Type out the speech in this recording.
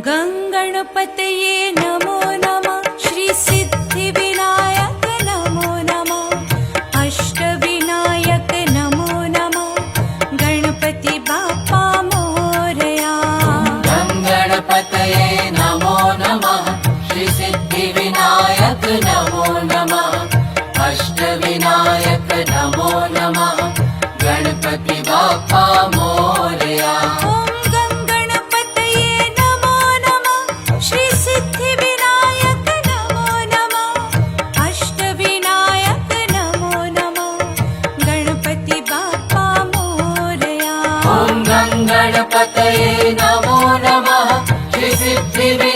गणपतये नमो नमः। श्री सिद्धिविनायक नमो नमः। अष्टविनायक नमो नमः। गणपति बाप्पा मोरया। गणपतये नमो नमः। श्री सिद्धिविनायक नमो नमः। अष्टविनायक नमो नमः। गणपति बाप्पा मोरया। गणपतये नमो नमः। श्री सिद्धिविनायक